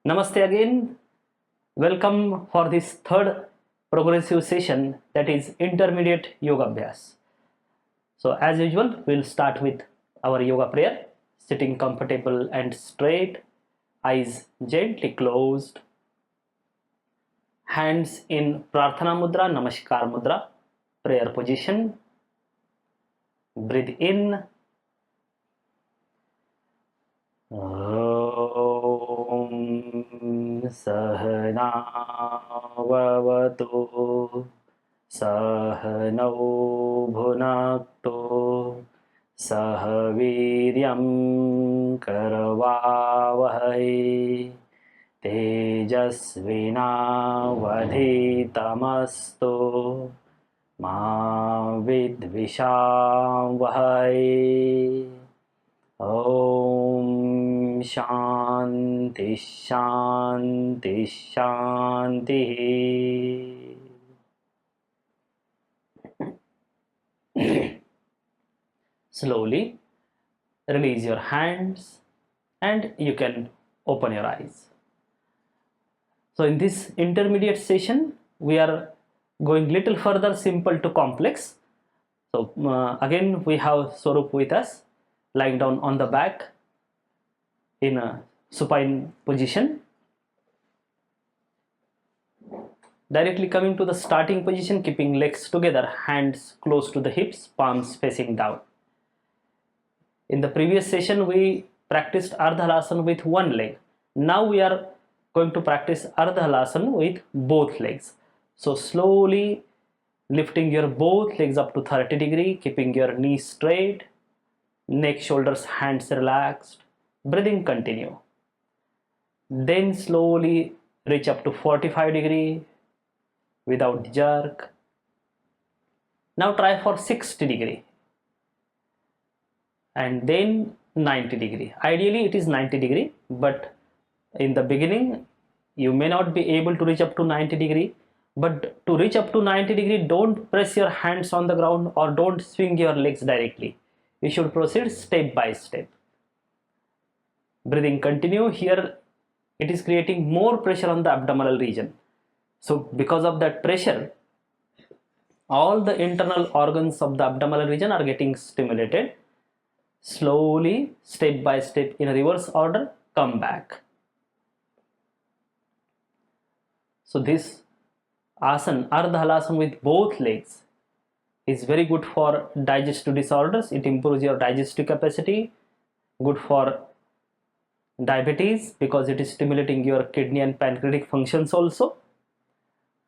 Namaste again. Welcome for this third progressive session, that is intermediate yoga abhyas. So as usual, we'll start with our yoga prayer, sitting comfortable and straight, eyes gently closed, hands in Prarthana Mudra, Namaskar Mudra, prayer position. Breathe in. Sahana vavatu Sahanau bhunaktu Sahaviryam karavavahai Tejasvinavadhitamastu Ma vidvishavahai. Om Shanti Shanti Shanti. Slowly release your hands and you can open your eyes. So in this intermediate session, we are going little further simple to complex. So again we have Swarup with us, lying down on the back in a supine position. Directly coming to the starting position, keeping legs together, hands close to the hips, palms facing down. In the previous session, we practiced Ardhalasana with one leg. Now we are going to practice Ardhalasana with both legs. So slowly lifting your both legs up to 30 degrees, keeping your knees straight, neck, shoulders, hands relaxed. Breathing continue. Then slowly reach up to 45 degrees without jerk. Now try for 60 degrees and then 90 degrees. Ideally it is 90 degrees, but in the beginning you may not be able to reach up to 90 degrees. But to reach up to 90 degrees, don't press your hands on the ground or don't swing your legs directly. You should proceed step by step. Breathing continue. Here it is creating more pressure on the abdominal region. So because of that pressure, all the internal organs of the abdominal region are getting stimulated. Slowly, step by step in a reverse order, come back. So this asana, Ardhalasana with both legs, is very good for digestive disorders. It improves your digestive capacity. Good for diabetes because it is stimulating your kidney and pancreatic functions also.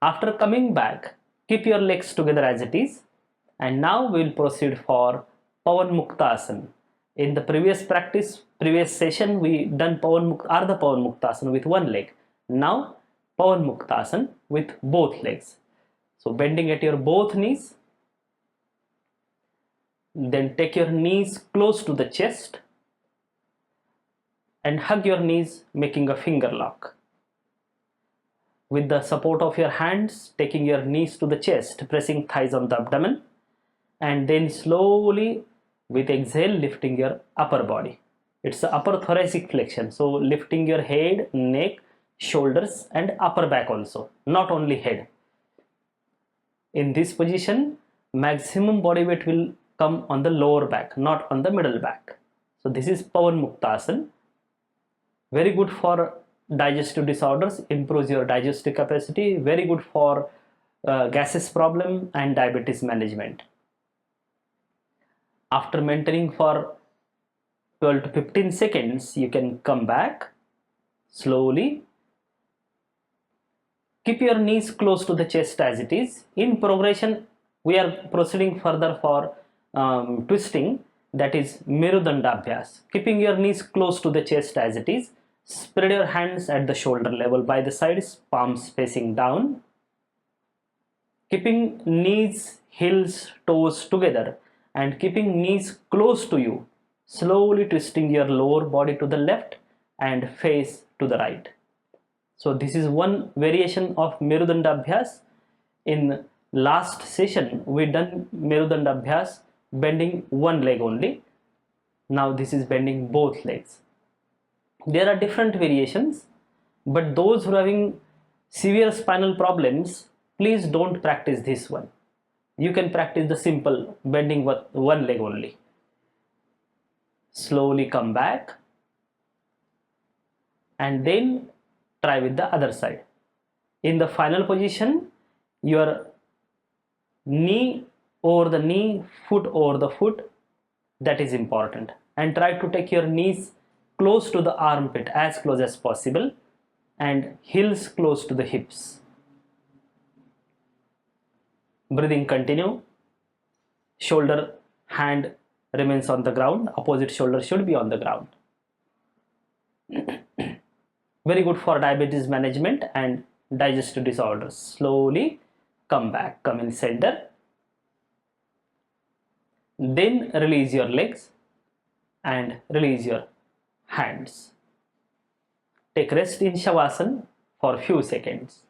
After coming back, keep your legs together as it is. And now we will proceed for Pavan Muktasana. In the previous session, we done Ardha Pavan Muktasana with one leg. Now Pavan Muktasana with both legs. So bending at your both knees. Then take your knees close to the chest and hug your knees, making a finger lock. With the support of your hands, taking your knees to the chest, pressing thighs on the abdomen, and then slowly with exhale lifting your upper body. It's the upper thoracic flexion. So lifting your head, neck, shoulders and upper back also, not only head. In this position, maximum body weight will come on the lower back, not on the middle back. So this is Pavan Muktasana. Very good for digestive disorders, improves your digestive capacity. Very good for gases problem and diabetes management. After maintaining for 12 to 15 seconds, you can come back slowly. Keep your knees close to the chest as it is. In progression, we are proceeding further for twisting, that is Merudanda Abhyas. Keeping your knees close to the chest as it is. Spread your hands at the shoulder level by the sides, palms facing down. Keeping knees, heels, toes together and keeping knees close to you. Slowly twisting your lower body to the left and face to the right. So this is one variation of Merudanda Abhyas. In last session, we done Merudanda Abhyas bending one leg only. Now this is bending both legs. There are different variations. But those who are having severe spinal problems, please don't practice this one. You can practice the simple bending with one leg only. Slowly come back and then try with the other side. In the final position, your knee over the knee, foot over the foot, that is important. And try to take your knees close to the armpit, as close as possible, and heels close to the hips. Breathing continue. Shoulder, hand remains on the ground. Opposite shoulder should be on the ground. Very good for diabetes management and digestive disorders. Slowly come back, come in center. Then release your legs and release your hands. Take rest in Shavasana for few seconds.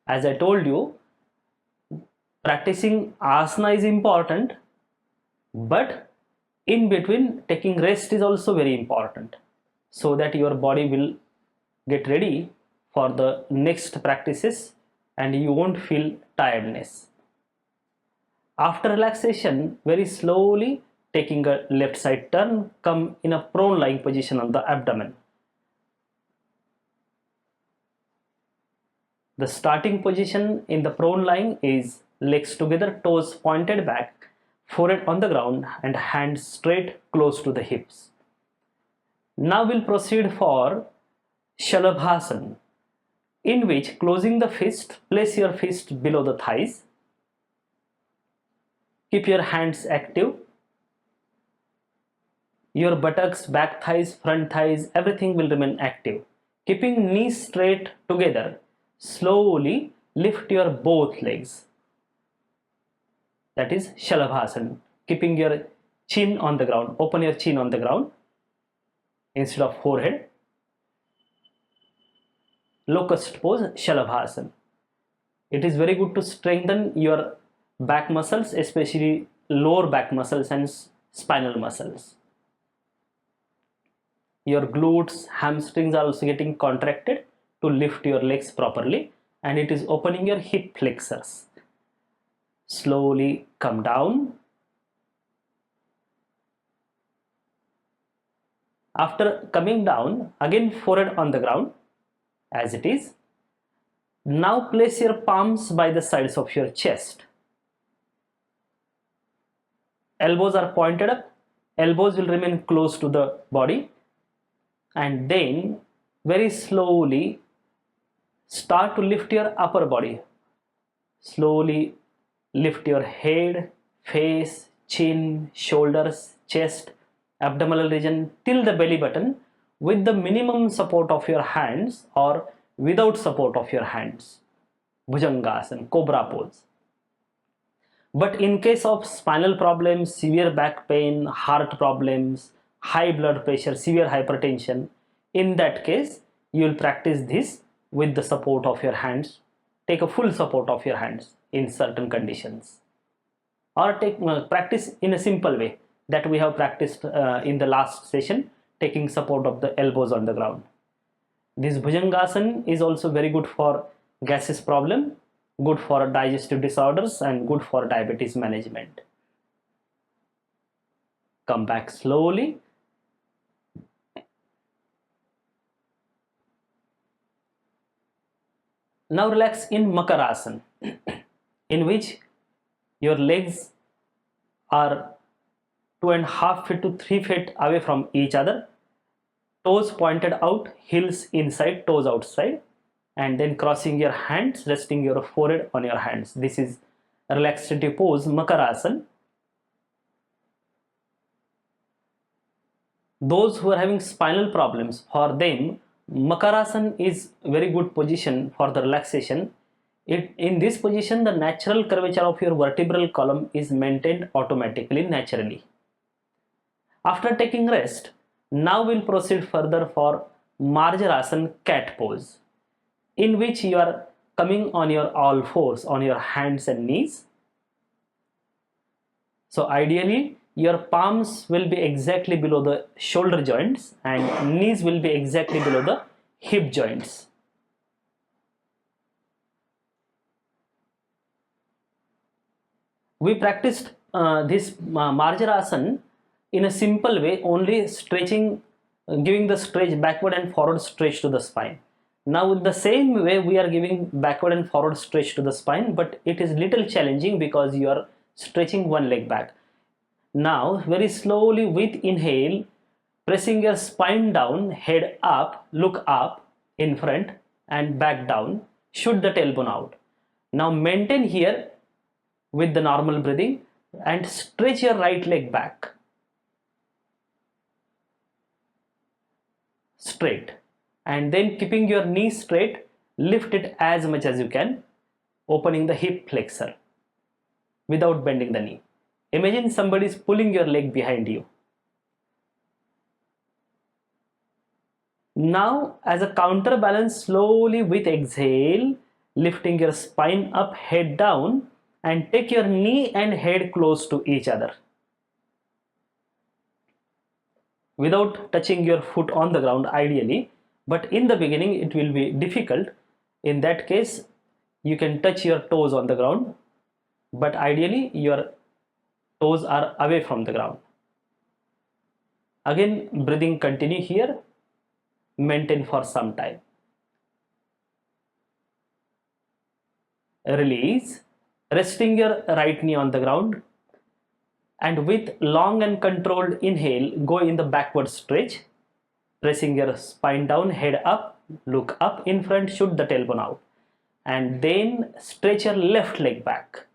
As I told you, practicing asana is important, but in between taking rest is also very important, so that your body will get ready for the next practices and you won't feel tiredness. After relaxation, very slowly taking a left side turn, come in a prone lying position on the abdomen. The starting position in the prone lying is legs together, toes pointed back, forehead on the ground and hands straight close to the hips. Now we'll proceed for Shalabhasana, in which closing the fist, place your fist below the thighs. Keep your hands active. Your buttocks, back thighs, front thighs, everything will remain active. Keeping knees straight together, slowly lift your both legs. That is Shalabhasana. Keeping your chin on the ground. Open your chin on the ground instead of forehead. Locust pose, Shalabhasana. It is very good to strengthen your back muscles, especially lower back muscles and spinal muscles. Your glutes, hamstrings are also getting contracted to lift your legs properly, and it is opening your hip flexors. Slowly come down. After coming down, again forehead on the ground as it is. Now place your palms by the sides of your chest. Elbows are pointed up. Elbows will remain close to the body. And then very slowly start to lift your upper body. Slowly lift your head, face, chin, shoulders, chest, abdominal region till the belly button with the minimum support of your hands or without support of your hands. Bhujangasana, Cobra pose. But in case of spinal problems, severe back pain, heart problems, high blood pressure, severe hypertension, in that case, you will practice this with the support of your hands. Take a full support of your hands in certain conditions. Or practice in a simple way that we have practiced in the last session, taking support of the elbows on the ground. This Bhujangasana is also very good for gases problem, good for digestive disorders and good for diabetes management. Come back slowly. Now relax in Makarasana, in which your legs are 2.5 feet to 3 feet away from each other, toes pointed out, heels inside, toes outside, and then crossing your hands, resting your forehead on your hands. This is a relaxative pose, Makarasana. Those who are having spinal problems, for them Makarasana is very good position for the relaxation. In this position, the natural curvature of your vertebral column is maintained automatically, naturally. After taking rest, now we'll proceed further for Marjarasana, cat pose, in which you are coming on your all fours, on your hands and knees. So ideally, your palms will be exactly below the shoulder joints and knees will be exactly below the hip joints. We practiced this Marjarasana in a simple way, only stretching, giving the stretch backward and forward stretch to the spine. Now in the same way we are giving backward and forward stretch to the spine, but it is little challenging because you are stretching one leg back. Now very slowly with inhale, pressing your spine down, head up, look up in front and back down, shoot the tailbone out. Now maintain here with the normal breathing and stretch your right leg back. Straight. And then keeping your knee straight, lift it as much as you can, opening the hip flexor without bending the knee. Imagine somebody is pulling your leg behind you. Now as a counterbalance, slowly with exhale, lifting your spine up, head down, and take your knee and head close to each other without touching your foot on the ground ideally, but in the beginning it will be difficult. In that case you can touch your toes on the ground, but ideally your toes are away from the ground. Again breathing continue here, maintain for some time. Release, resting your right knee on the ground, and with long and controlled inhale go in the backward stretch, pressing your spine down, head up, look up in front, shoot the tailbone out, and then stretch your left leg back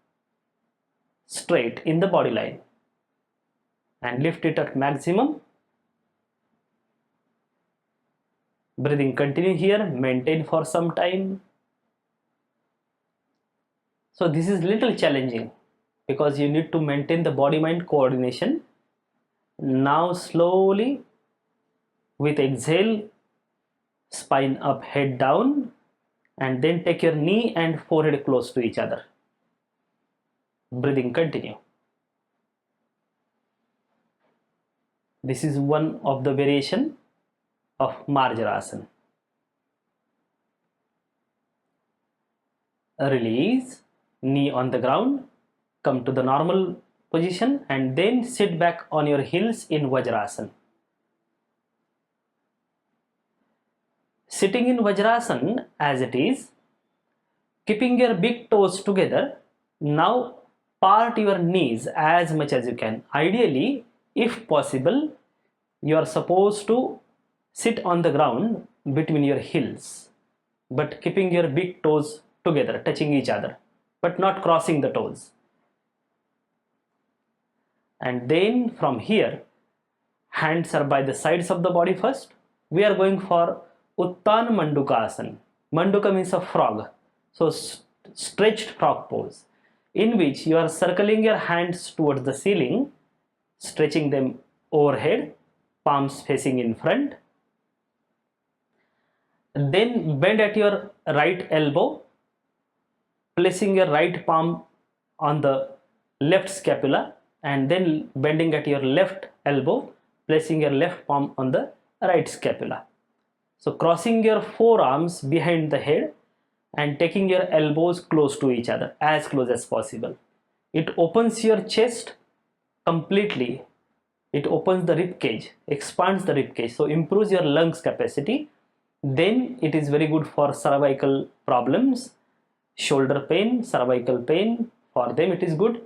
straight in the body line and lift it at maximum. Breathing continue here, maintain for some time. So this is little challenging because you need to maintain the body-mind coordination. Now slowly with exhale, spine up, head down, and then take your knee and forehead close to each other. Breathing continue. This is one of the variation of Marjarasana. Release, knee on the ground, come to the normal position and then sit back on your heels in Vajrasana. Sitting in Vajrasana as it is, keeping your big toes together, now part your knees as much as you can. Ideally, if possible, you are supposed to sit on the ground between your heels, but keeping your big toes together, touching each other, but not crossing the toes. And then from here, hands are by the sides of the body first. We are going for Uttan Mandukasana. Manduka means a frog. So stretched frog pose, in which you are circling your hands towards the ceiling, stretching them overhead, palms facing in front. Then bend at your right elbow, placing your right palm on the left scapula, and then bending at your left elbow, placing your left palm on the right scapula. So crossing your forearms behind the head and taking your elbows close to each other, as close as possible. It opens your chest completely. It opens the rib cage, expands the rib cage, so improves your lungs capacity. Then it is very good for cervical problems, shoulder pain, cervical pain. For them it is good,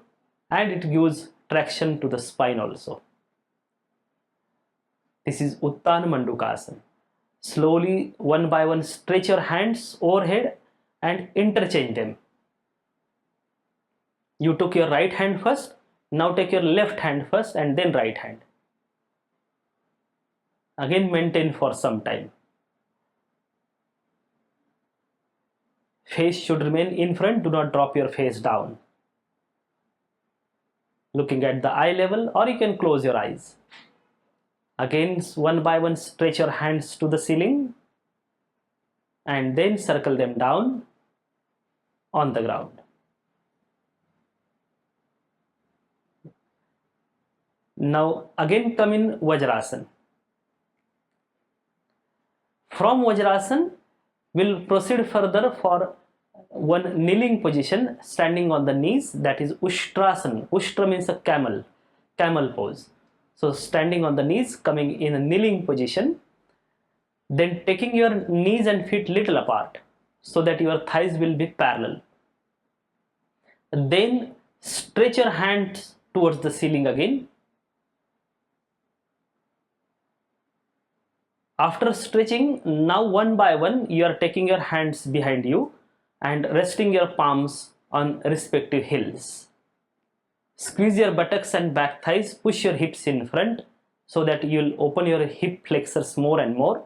and it gives traction to the spine also. This is Uttan Mandukasana. Slowly, one by one, stretch your hands overhead and interchange them. You took your right hand first, now take your left hand first and then right hand. Again maintain for some time. Face should remain in front, do not drop your face down. Looking at the eye level, or you can close your eyes. Again, one by one, stretch your hands to the ceiling and then circle them down on the ground. Now again come in Vajrasana. From Vajrasana, we'll proceed further for one kneeling position, standing on the knees, that is Ushtrasana. Ushtra means a camel pose. So standing on the knees, coming in a kneeling position, then taking your knees and feet little apart so that your thighs will be parallel. Then stretch your hands towards the ceiling again. After stretching, now one by one you are taking your hands behind you and resting your palms on respective heels. Squeeze your buttocks and back thighs, push your hips in front so that you'll open your hip flexors more and more,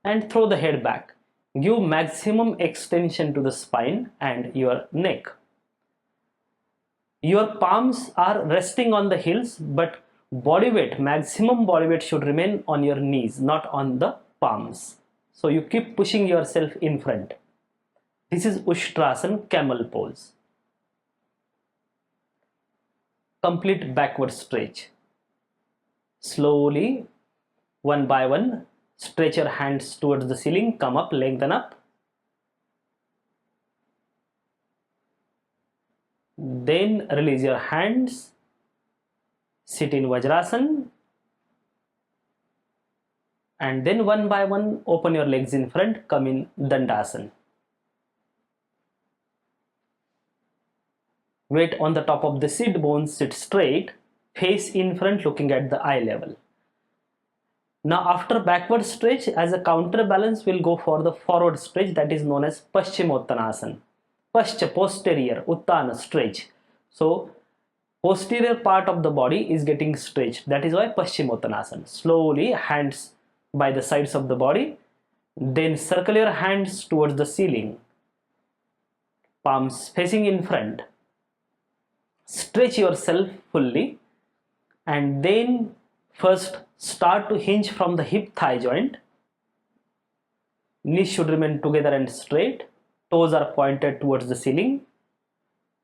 and throw the head back. Give maximum extension to the spine and your neck. Your palms are resting on the heels, but body weight, maximum body weight should remain on your knees, not on the palms. So you keep pushing yourself in front. This is Ushtrasana, camel pose. Complete backward stretch. Slowly, one by one, stretch your hands towards the ceiling, come up, lengthen up. Then release your hands, sit in Vajrasana, and then one by one open your legs in front, come in Dandasana. Weight on the top of the sit bones, sit straight, face in front looking at the eye level. Now after backward stretch, as a counterbalance, we'll go for the forward stretch, that is known as Paschimottanasana. Pascha, posterior, Uttana, stretch. So posterior part of the body is getting stretched. That is why Paschimottanasana. Slowly, hands by the sides of the body. Then circle your hands towards the ceiling. Palms facing in front. Stretch yourself fully. And then first start to hinge from the hip thigh joint. Knees should remain together and straight. Toes are pointed towards the ceiling.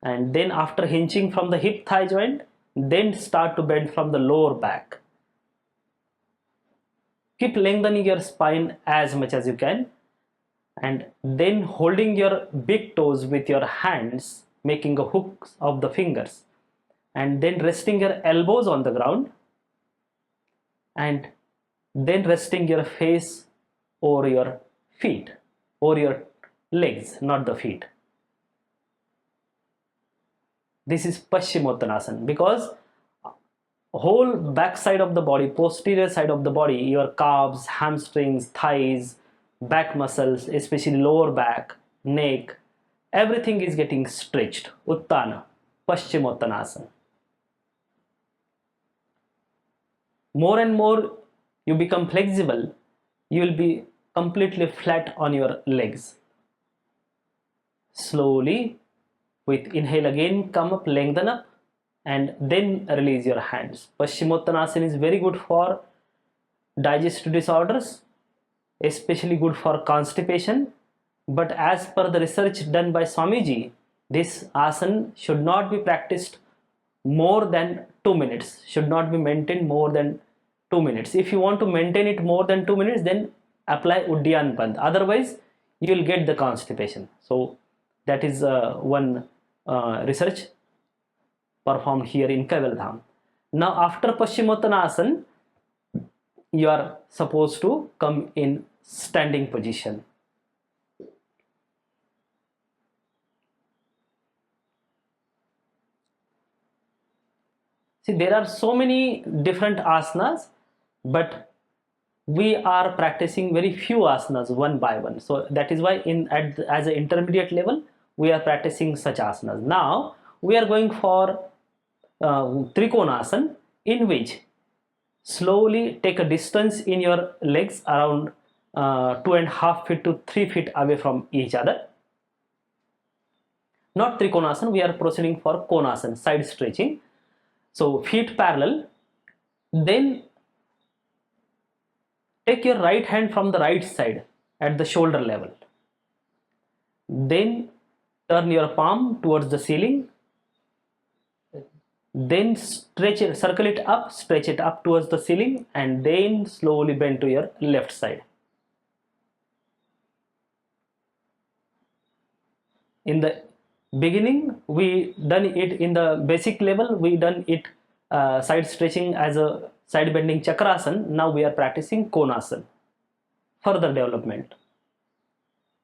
And then after hinging from the hip thigh joint, then start to bend from the lower back. Keep lengthening your spine as much as you can. And then holding your big toes with your hands, making a hook of the fingers. And then resting your elbows on the ground. And then resting your face over your feet, over your legs, not the feet. This is Paschimottanasana, because whole back side of the body, posterior side of the body, your calves, hamstrings, thighs, back muscles, especially lower back, neck, everything is getting stretched. Uttana, Paschimottanasana. More and more you become flexible, you will be completely flat on your legs. Slowly, with inhale again, come up, lengthen up, and then release your hands. Paschimottanasana is very good for digestive disorders, especially good for constipation. But as per the research done by Swamiji, this asana should not be practiced more than 2 minutes, should not be maintained more than 2 minutes. If you want to maintain it more than 2 minutes, then apply Uddiyana Bandh. Otherwise, you will get the constipation. So that is one research performed here in Kaivalyadham. Now after Paschimottanasana, you are supposed to come in standing position. See, there are so many different asanas, but we are practicing very few asanas one by one. So that is why as an intermediate level, we are practicing such asanas. Now we are going for Trikonasana, in which slowly take a distance in your legs around 2.5 feet to 3 feet away from each other. Not Trikonasana, we are proceeding for Konasana, side stretching. So feet parallel. Then take your right hand from the right side at the shoulder level. Then turn your palm towards the ceiling. Then stretch it, circle it up, stretch it up towards the ceiling, and then slowly bend to your left side. In the beginning, we done it in the basic level, we done it side stretching as a side bending chakrasana. Now we are practicing konasana. Further development.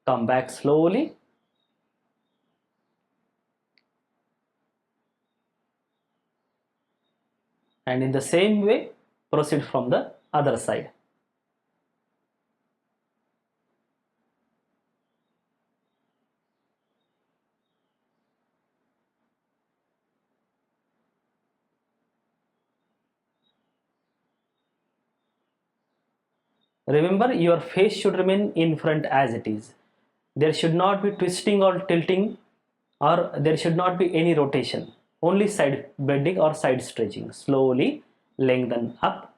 Come back slowly. And in the same way, proceed from the other side. Remember, your face should remain in front as it is. There should not be twisting or tilting, or there should not be any rotation. Only side bending or side stretching. Slowly lengthen up,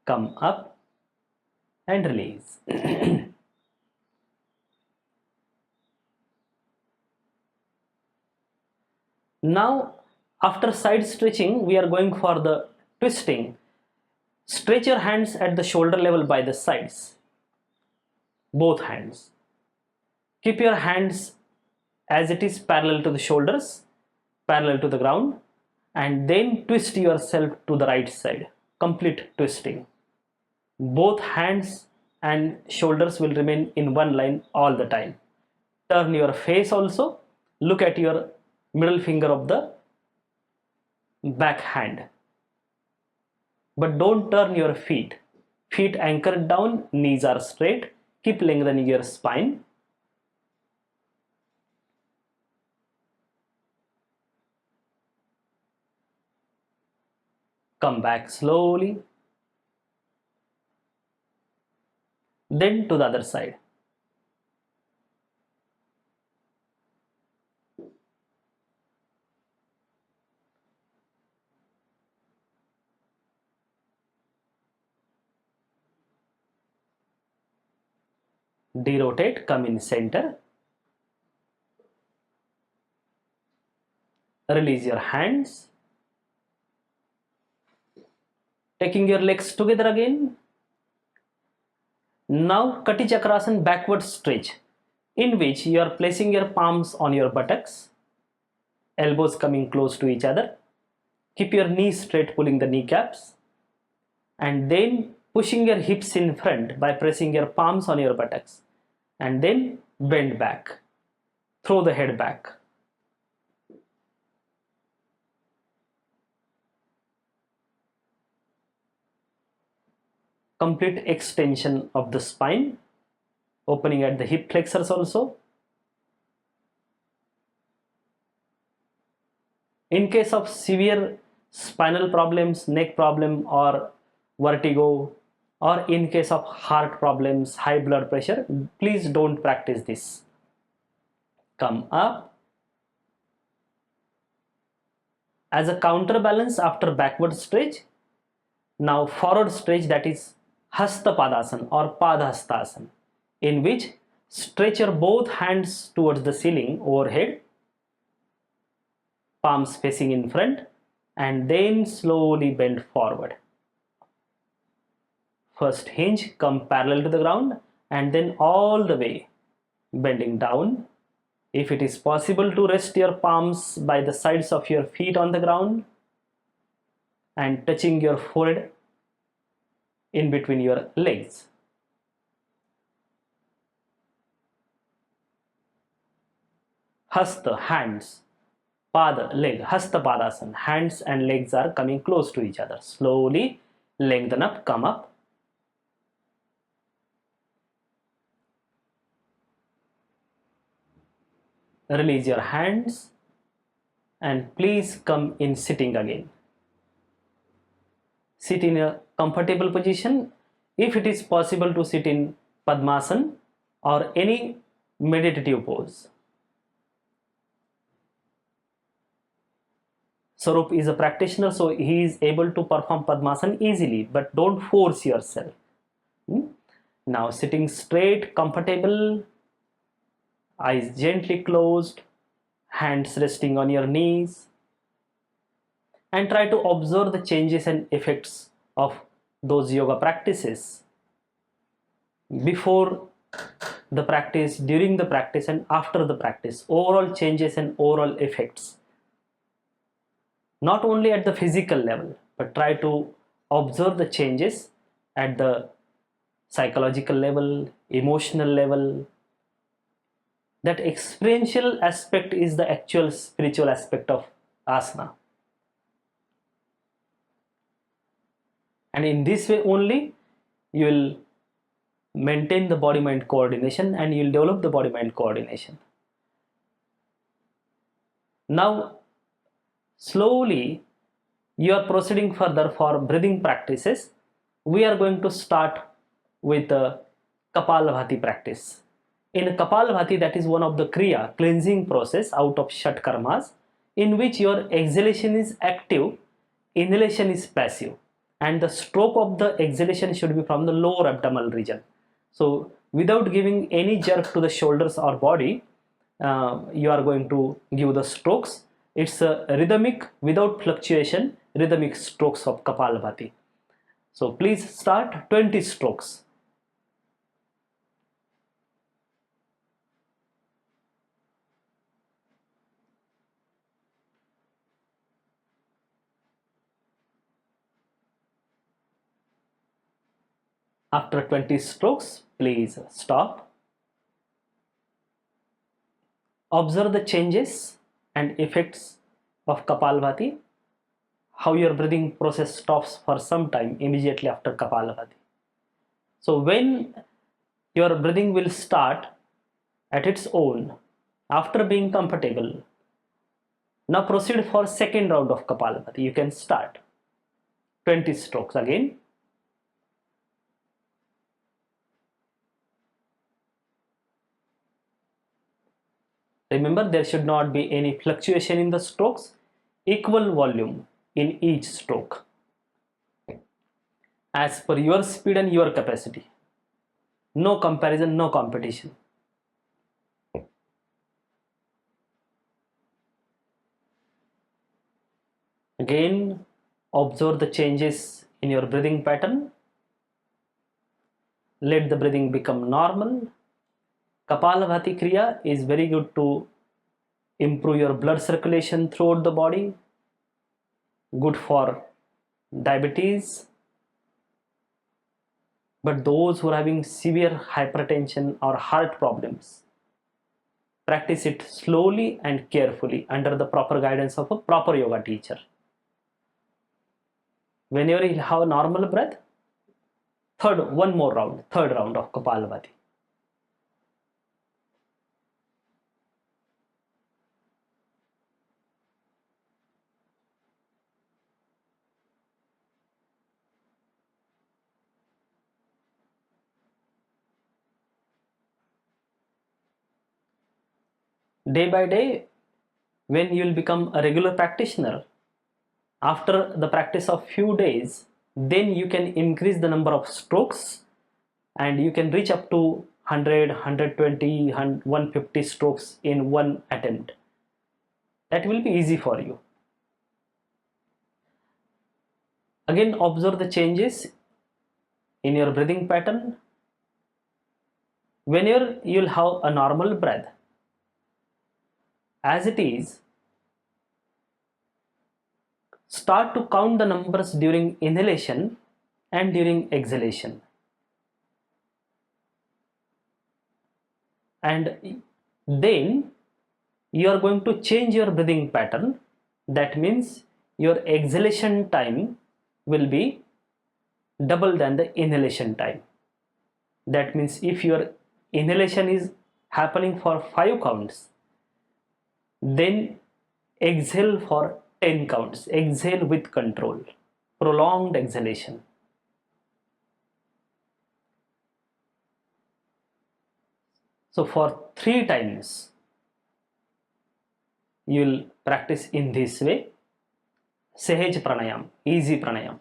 come up, and release. Now, after side stretching, we are going for the twisting. Stretch your hands at the shoulder level by the sides. Both hands. Keep your hands as it is parallel to the shoulders, parallel to the ground, and then twist yourself to the right side. Complete twisting. Both hands and shoulders will remain in one line all the time. Turn your face also. Look at your middle finger of the back hand. But don't turn your feet. Feet anchored down, knees are straight. Keep lengthening your spine. Come back slowly. Then to the other side. Derotate, come in center. Release your hands. Taking your legs together again. Now Kati Chakrasana backward stretch, in which you are placing your palms on your buttocks, elbows coming close to each other. Keep your knees straight, pulling the kneecaps, and then pushing your hips in front by pressing your palms on your buttocks, and then bend back. Throw the head back. Complete extension of the spine, opening at the hip flexors also. In case of severe spinal problems, neck problem or vertigo, or in case of heart problems, high blood pressure, please don't practice this. Come up. As a counterbalance after backward stretch, now forward stretch, that is Hasta Padasana or Padhastasana, in which stretch your both hands towards the ceiling overhead, palms facing in front, and then slowly bend forward. First hinge, come parallel to the ground, and then all the way bending down. If it is possible to rest your palms by the sides of your feet on the ground and touching your forehead in between your legs. Hasta, hands, pada, leg, hasta padasana, hands and legs are coming close to each other. Slowly lengthen up, come up. Release your hands and please come in sitting again. Sit in a comfortable position. If it is possible to sit in Padmasana or any meditative pose. Sarup is a practitioner, so he is able to perform Padmasana easily, but don't force yourself. Now sitting straight, comfortable, eyes gently closed, hands resting on your knees, and try to observe the changes and effects of those yoga practices before the practice, during the practice and after the practice, overall changes and overall effects. Not only at the physical level, but try to observe the changes at the psychological level, emotional level. That experiential aspect is the actual spiritual aspect of asana. And in this way only, you will maintain the body-mind coordination and you will develop the body-mind coordination. Now, slowly, you are proceeding further for breathing practices. We are going to start with the Kapalabhati practice. In Kapalabhati, that is one of the Kriya, cleansing process out of Shat Karmas, in which your exhalation is active, inhalation is passive, and the stroke of the exhalation should be from the lower abdominal region. So, without giving any jerk to the shoulders or body, you are going to give the strokes. It's a rhythmic, without fluctuation, rhythmic strokes of Kapalabhati. So, please start 20 strokes. After 20 strokes, please stop. Observe the changes and effects of Kapalabhati, how your breathing process stops for some time immediately after Kapalabhati. So when your breathing will start at its own, after being comfortable, now proceed for second round of Kapalabhati. You can start 20 strokes again. Remember, there should not be any fluctuation in the strokes, equal volume in each stroke, as per your speed and your capacity. No comparison, no competition. Again, observe the changes in your breathing pattern. Let the breathing become normal. Kapalabhati Kriya is very good to improve your blood circulation throughout the body, good for diabetes. But those who are having severe hypertension or heart problems, practice it slowly and carefully under the proper guidance of a proper yoga teacher. Whenever you have a normal breath, third round of Kapalabhati. Day by day, when you will become a regular practitioner, after the practice of few days, then you can increase the number of strokes and you can reach up to 100, 120, 150 strokes in one attempt. That will be easy for you. Again, observe the changes in your breathing pattern. Whenever you will have a normal breath, as it is, start to count the numbers during inhalation and during exhalation. And then you are going to change your breathing pattern. That means your exhalation time will be double than the inhalation time. That means if your inhalation is happening for 5 counts, then exhale for 10 counts. Exhale with control. Prolonged exhalation. So for 3 times, you will practice in this way. Sehaj pranayam, easy pranayam.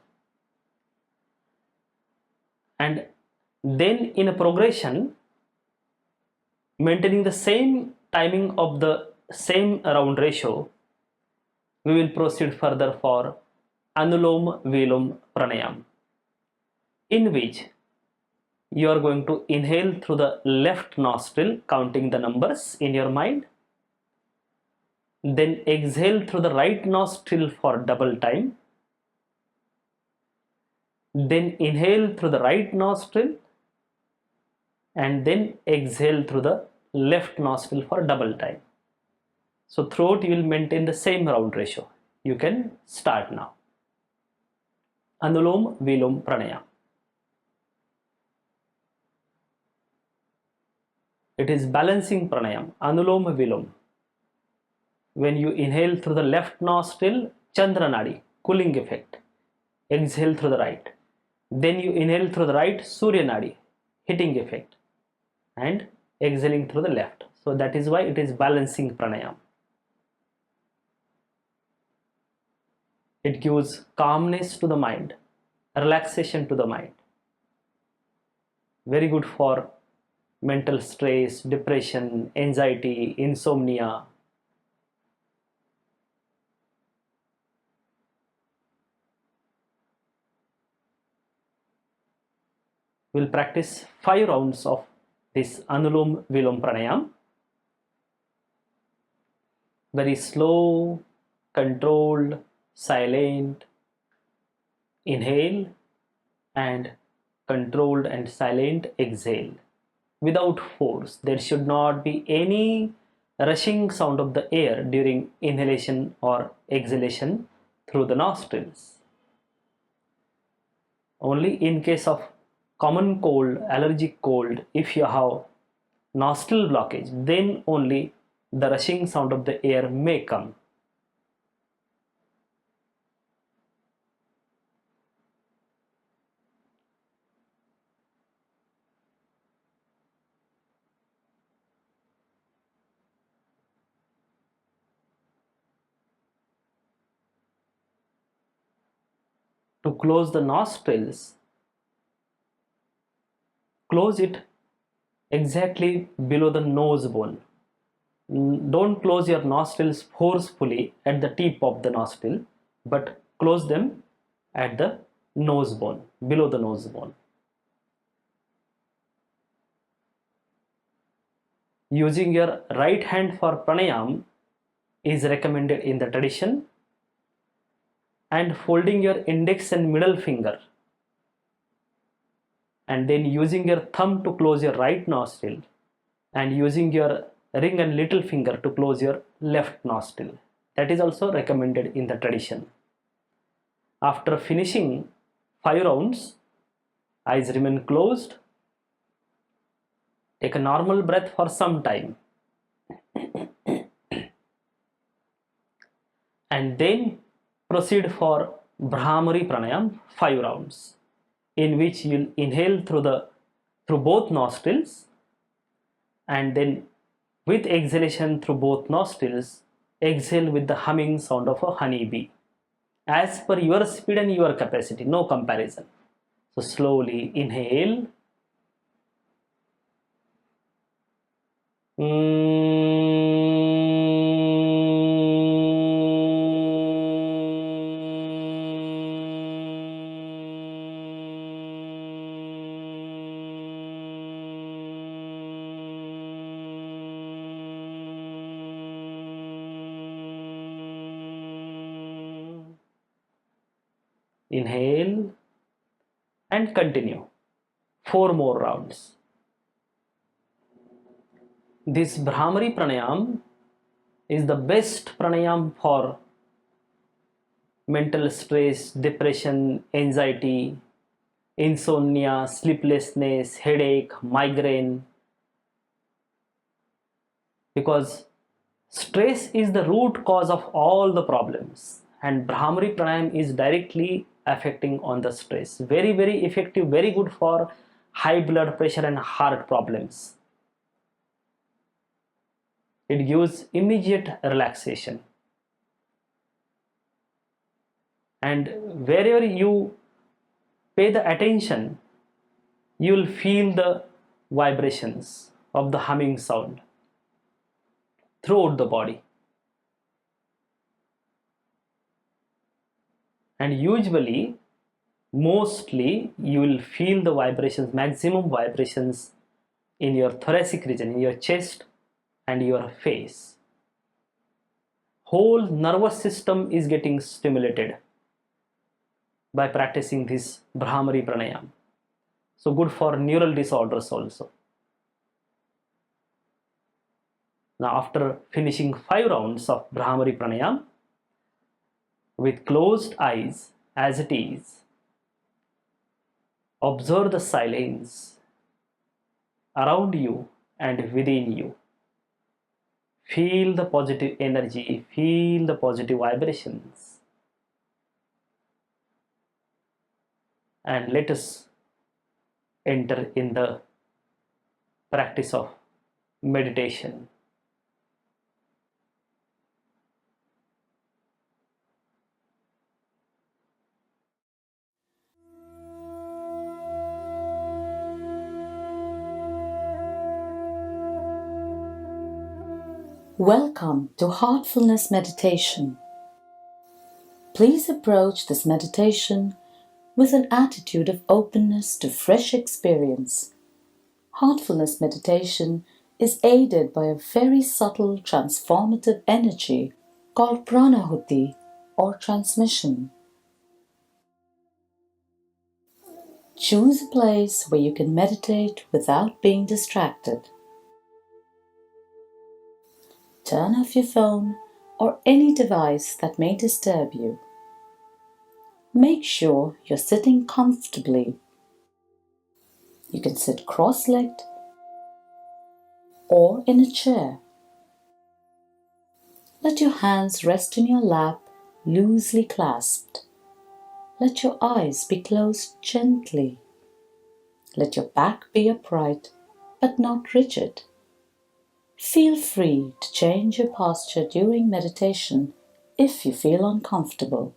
And then in a progression, maintaining the same timing of the same round ratio, we will proceed further for Anulom Vilom Pranayam, in which you are going to inhale through the left nostril, counting the numbers in your mind. Then exhale through the right nostril for double time. Then inhale through the right nostril and then exhale through the left nostril for double time. So throughout you will maintain the same round ratio. You can start now. Anulom Vilom Pranayam. It is balancing pranayam, Anulom Vilom. When you inhale through the left nostril, Chandra Nadi, cooling effect. Exhale through the right. Then you inhale through the right, Surya Nadi, heating effect. And exhaling through the left. So that is why it is balancing pranayam. It gives calmness to the mind, relaxation to the mind. Very good for mental stress, depression, anxiety, insomnia. We'll practice 5 rounds of this Anulom Vilom Pranayam. Very slow, controlled, silent inhale and controlled and silent exhale. Without force. There should not be any rushing sound of the air during inhalation or exhalation through the nostrils. Only in case of common cold, allergic cold, if you have nostril blockage, then only the rushing sound of the air may come. To close the nostrils, close it exactly below the nose bone. Don't close your nostrils forcefully at the tip of the nostril, but close them at the nose bone, below the nose bone. Using your right hand for pranayam is recommended in the tradition, and folding your index and middle finger and then using your thumb to close your right nostril and using your ring and little finger to close your left nostril. That is also recommended in the tradition. After finishing 5 rounds, eyes remain closed. Take a normal breath for some time. And then proceed for Brahmari Pranayam 5 rounds, in which you will inhale through both nostrils and then with exhalation through both nostrils, exhale with the humming sound of a honeybee. As per your speed and your capacity, no comparison. So slowly inhale. Inhale and continue 4 more rounds. This Brahmari Pranayam is the best pranayam for mental stress, depression, anxiety, insomnia, sleeplessness, headache, migraine, because stress is the root cause of all the problems, and Brahmari Pranayam is directly affecting on the stress. Very, very effective, very good for high blood pressure and heart problems. It gives immediate relaxation. And wherever you pay the attention, you will feel the vibrations of the humming sound throughout the body. And usually mostly you will feel the vibrations, maximum vibrations in your thoracic region, in your chest and your face. Whole nervous system is getting stimulated by practicing this Brahmari pranayam. So good for neural disorders also. Now after finishing 5 rounds of Brahmari pranayam, with closed eyes as it is, observe the silence around you and within you. Feel the positive energy, feel the positive vibrations. And let us enter in the practice of meditation. Welcome to Heartfulness Meditation. Please approach this meditation with an attitude of openness to fresh experience. Heartfulness meditation is aided by a very subtle transformative energy called pranahuti or transmission. Choose a place where you can meditate without being distracted. Turn off your phone or any device that may disturb you. Make sure you're sitting comfortably. You can sit cross-legged or in a chair. Let your hands rest in your lap, loosely clasped. Let your eyes be closed gently. Let your back be upright, but not rigid. Feel free to change your posture during meditation if you feel uncomfortable.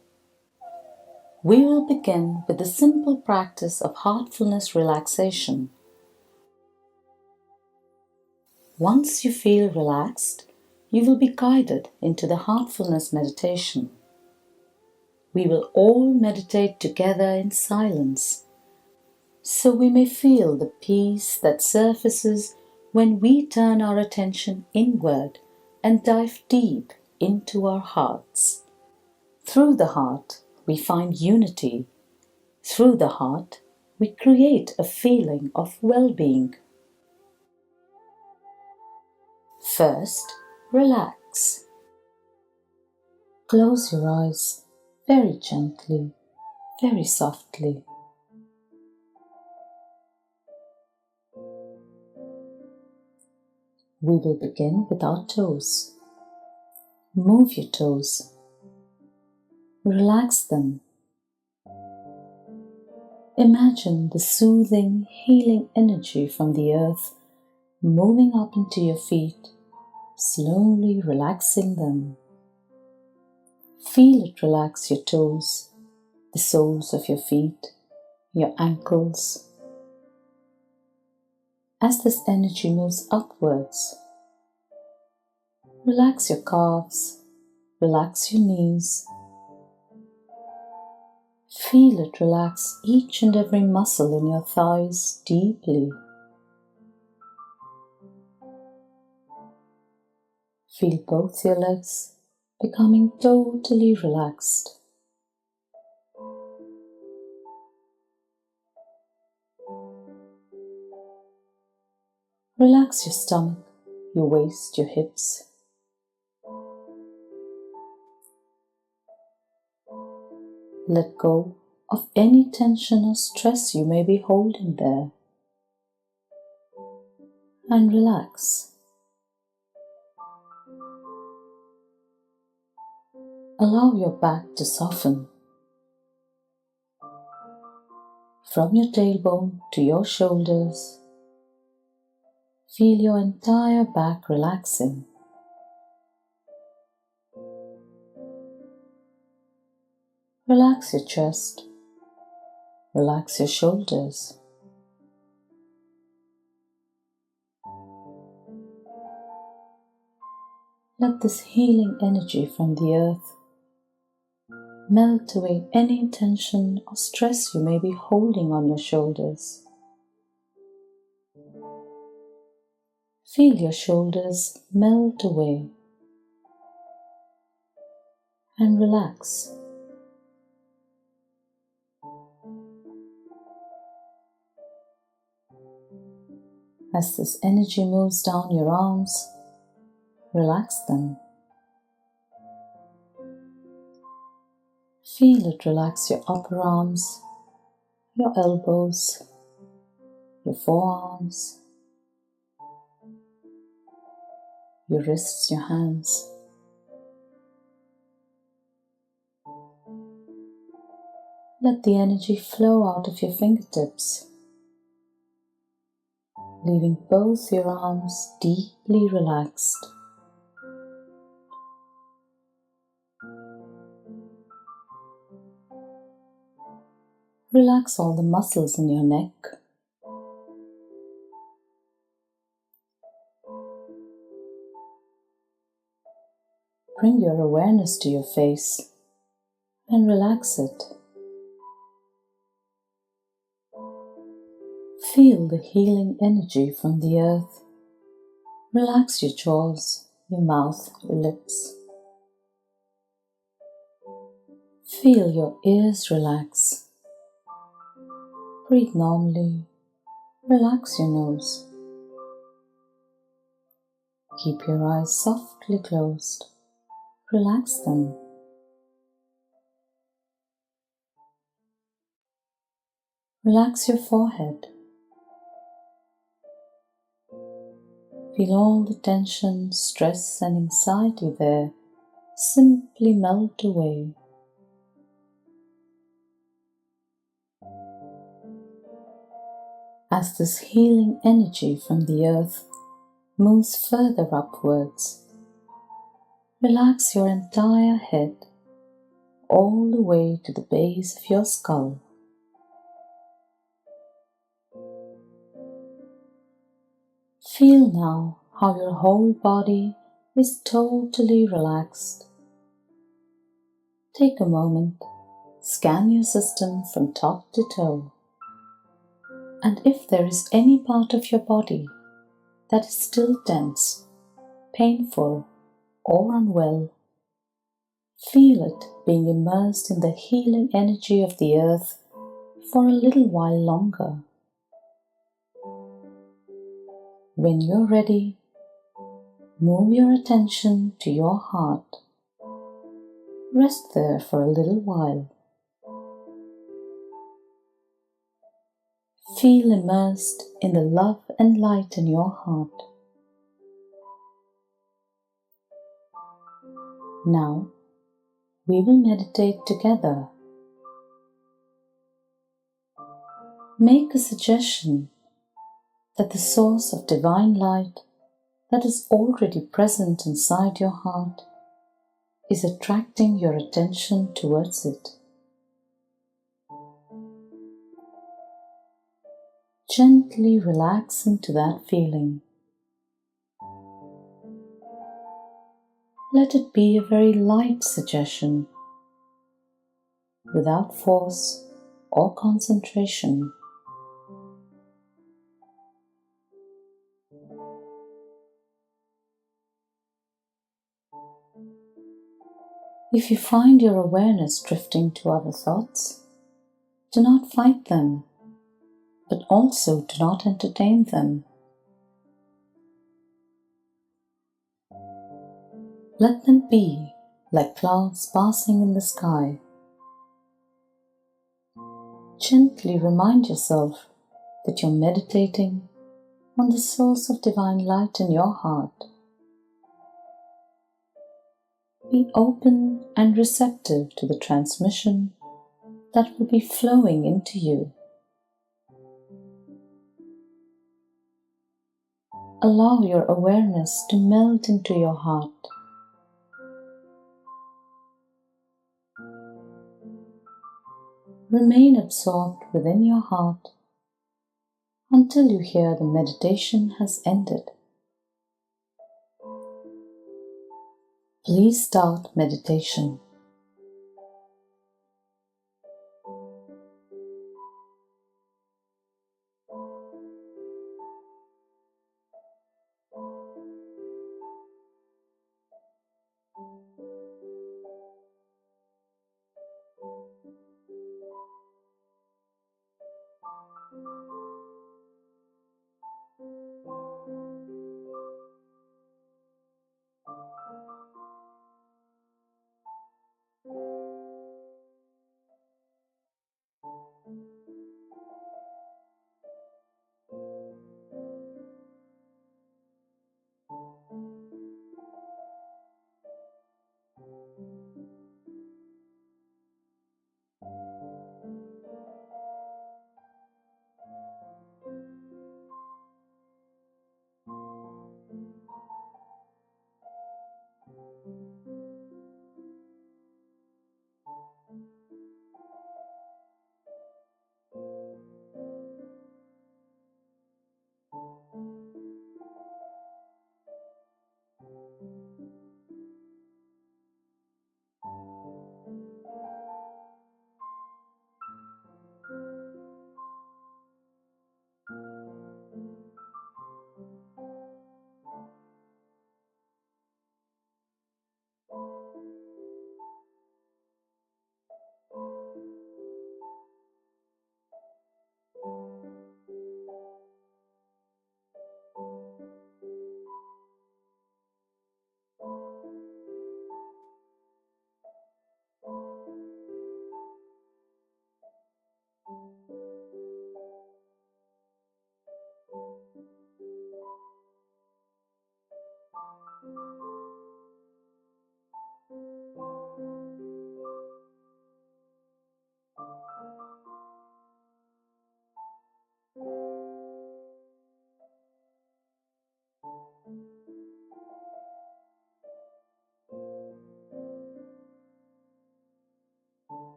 We will begin with the simple practice of heartfulness relaxation. Once you feel relaxed, you will be guided into the heartfulness meditation. We will all meditate together in silence, so we may feel the peace that surfaces when we turn our attention inward and dive deep into our hearts. Through the heart, we find unity. Through the heart, we create a feeling of well-being. First, relax. Close your eyes very gently, very softly. We will begin with our toes. Move your toes. Relax them. Imagine the soothing, healing energy from the earth moving up into your feet, slowly relaxing them. Feel it relax your toes, the soles of your feet, your ankles. As this energy moves upwards, relax your calves, relax your knees. Feel it relax each and every muscle in your thighs deeply. Feel both your legs becoming totally relaxed. Relax your stomach, your waist, your hips. Let go of any tension or stress you may be holding there. And relax. Allow your back to soften. From your tailbone to your shoulders, feel your entire back relaxing. Relax your chest. Relax your shoulders. Let this healing energy from the earth Melt away any tension or stress you may be holding on your shoulders. Feel your shoulders melt away and relax. As this energy moves down your arms, relax them. Feel it relax your upper arms, your elbows, your forearms, your wrists, your hands. Let the energy flow out of your fingertips, leaving both your arms deeply relaxed. Relax all the muscles in your neck. Bring your awareness to your face and relax it. Feel the healing energy from the earth. Relax your jaws, your mouth, your lips. Feel your ears relax. Breathe normally. Relax your nose. Keep your eyes softly closed. Relax them. Relax your forehead. Feel all the tension, stress and anxiety there simply melt away. As this healing energy from the earth moves further upwards, relax your entire head all the way to the base of your skull. Feel now how your whole body is totally relaxed. Take a moment, scan your system from top to toe, and if there is any part of your body that is still tense, painful, or unwell, feel it being immersed in the healing energy of the earth for a little while longer. When you're ready, move your attention to your heart. Rest there for a little while. Feel immersed in the love and light in your heart. Now, we will meditate together. Make a suggestion that the source of divine light that is already present inside your heart is attracting your attention towards it. Gently relax into that feeling. Let it be a very light suggestion, without force or concentration. If you find your awareness drifting to other thoughts, do not fight them, but also do not entertain them. Let them be like clouds passing in the sky. Gently remind yourself that you're meditating on the source of divine light in your heart. Be open and receptive to the transmission that will be flowing into you. Allow your awareness to melt into your heart. Remain absorbed within your heart until you hear the meditation has ended. Please start meditation.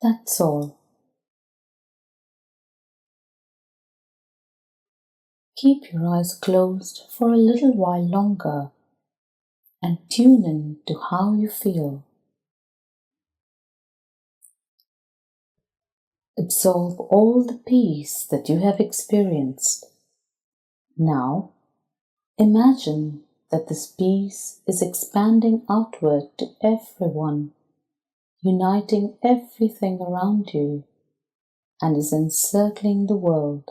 That's all. Keep your eyes closed for a little while longer and tune in to how you feel. Absorb all the peace that you have experienced. Now, imagine that this peace is expanding outward to everyone, uniting everything around you, and is encircling the world.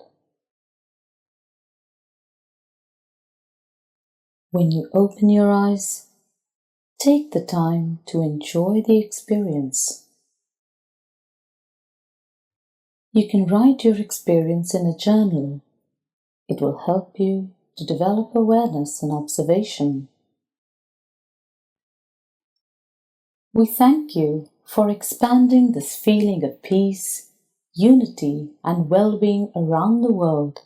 When you open your eyes, take the time to enjoy the experience. You can write your experience in a journal. It will help you to develop awareness and observation. We thank you for expanding this feeling of peace, unity, and well-being around the world